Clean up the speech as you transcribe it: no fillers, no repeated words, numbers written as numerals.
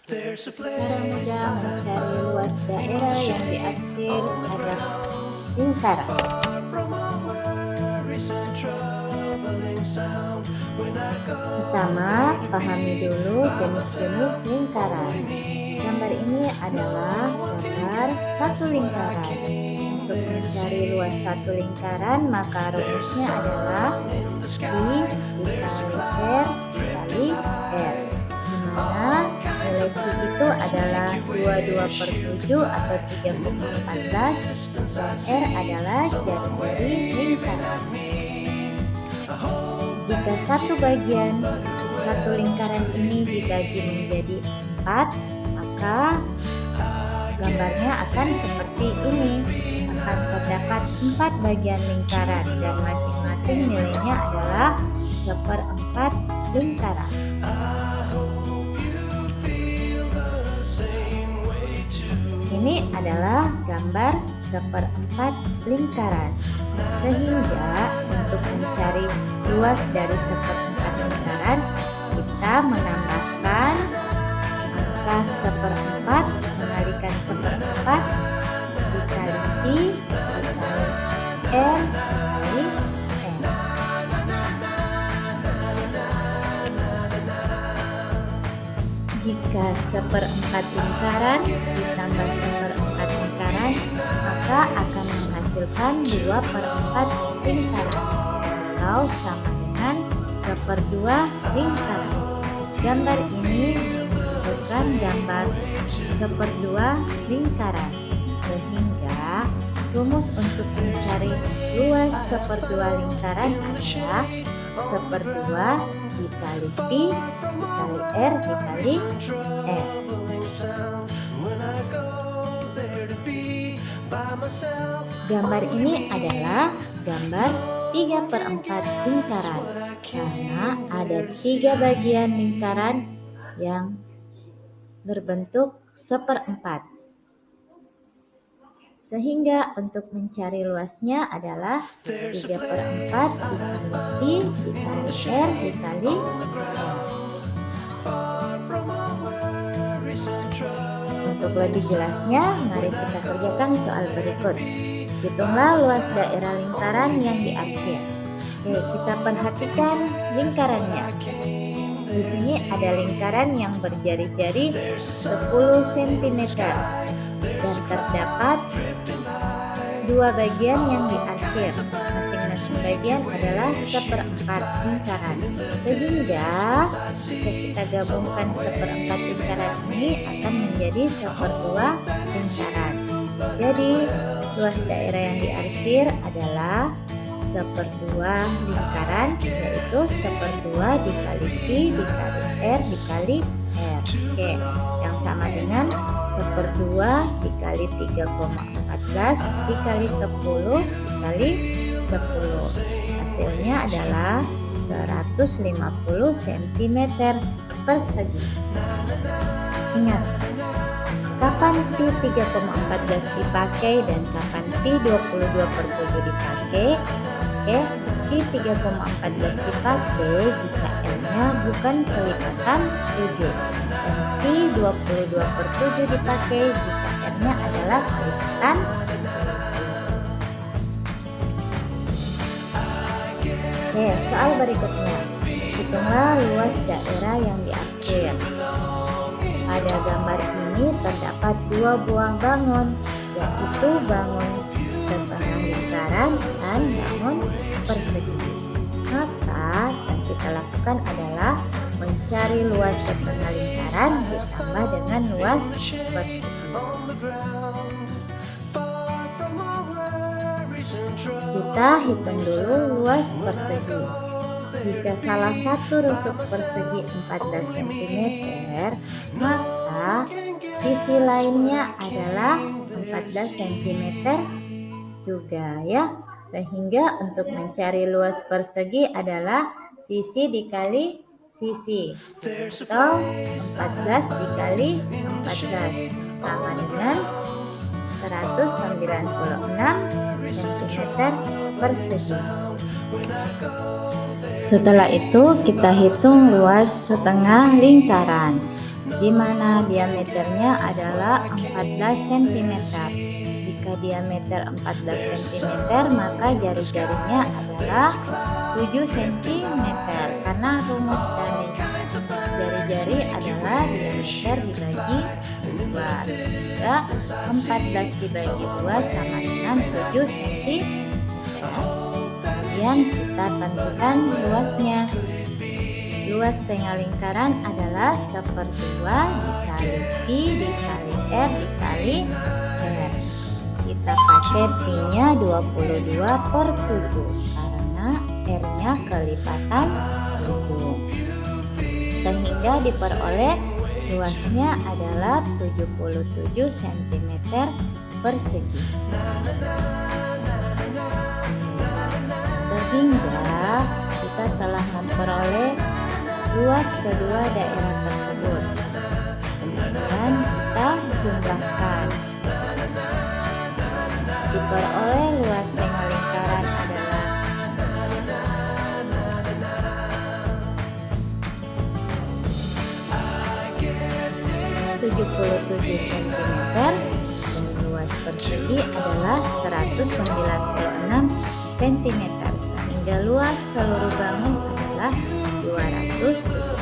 Cara mudah mencari luas daerah yang diarsir pada lingkaran. Pertama, pahami dulu jenis-jenis lingkaran. Gambar ini adalah gambar satu lingkaran. Untuk mencari luas satu lingkaran, maka rumusnya adalah I dikali R dikali R, di mana nilai Q itu adalah 22/7 atau 3,14 dan R adalah jari-jari lingkaran. Jika satu lingkaran ini dibagi menjadi 4, maka gambarnya akan seperti ini. Akan terdapat 4 bagian lingkaran dan masing-masing nilainya adalah 1/4 lingkaran. Ini adalah gambar 1/4 lingkaran. Sehingga untuk mencari luas dari 1/4 lingkaran, kita menambahkan angka 1/4 mengalikan 1/4 dikali I dikali R dikali N. Jika 1/4 lingkaran ditambah 1/4 lingkaran, maka akan menghasilkan 2/4 lingkaran atau sama dengan 1/2 lingkaran. Gambar ini menunjukkan gambar 1/2 lingkaran, sehingga rumus untuk mencari luas 1/2 lingkaran adalah 1/2 dikali Pi dikali R dikali R. Gambar ini adalah gambar 3/4 lingkaran, karena ada 3 bagian lingkaran yang berbentuk 1/4. Sehingga untuk mencari luasnya adalah 3/4 dikali Pi dikali R dikali R. Untuk lebih jelasnya, mari kita kerjakan soal berikut. Hitunglah luas daerah lingkaran yang diarsir. Oke, kita perhatikan lingkarannya. Di sini ada lingkaran yang berjari-jari 10 cm dan terdapat 2 bagian yang diarsir. Masing-masing bagian adalah 1/4 lingkaran. Sehingga jika kita gabungkan 1/4 lingkaran ini akan menjadi 1/2 lingkaran. Jadi luas daerah yang diarsir adalah 1/2 lingkaran, yaitu 1/2 dikali Pi dikali R dikali R. Oke, yang sama dengan 1/2 dikali 3,14 dikali 10 dikali 10. Hasilnya adalah 150 cm persegi. Ingat, kapan Pi 3,14 dipakai dan kapan Pi 22/7 dipakai? Oke, Pi 3,14 dipakai jika L-nya bukan kelipatan 7 dan Pi 22/7 dipakai jika R-nya adalah kelipatan 7. Oke, soal berikutnya. Hitunglah luas daerah yang diarsir. Pada gambar ini terdapat 2 buah bangun, yaitu bangun setengah lingkaran dan bangun persegi. Maka yang kita lakukan adalah mencari luas setengah lingkaran ditambah dengan luas persegi. Kita hitung dulu luas persegi. Jika salah satu rusuk persegi 14 cm, maka sisi lainnya adalah 14 cm juga ya. Sehingga untuk mencari luas persegi adalah sisi dikali sisi, atau 14 dikali 14 sama dengan 196 cm persegi. Setelah itu kita hitung luas setengah lingkaran. di mana diameternya adalah 14 cm. Jika diameter 14 cm, maka jari-jarinya adalah 7 cm karena rumus dari jari-jari adalah diameter dibagi 2, sehingga 14 dibagi 2 sama dengan 7 cm. Kemudian kita tentukan luasnya. Luas tengah lingkaran adalah 1/2 dikali pi dikali r dikali r. Kita pakai pi-nya 22/7 karena r-nya kelipatan 7. Sehingga diperoleh luasnya adalah 77 cm persegi. Sehingga kita telah memperoleh luas kedua daerah tersebut. Kemudian kita jumlahkan. Diperoleh luas tengah lingkaran adalah 77 cm dan luas persegi adalah 196 cm, sehingga luas seluruh bangun adalah 270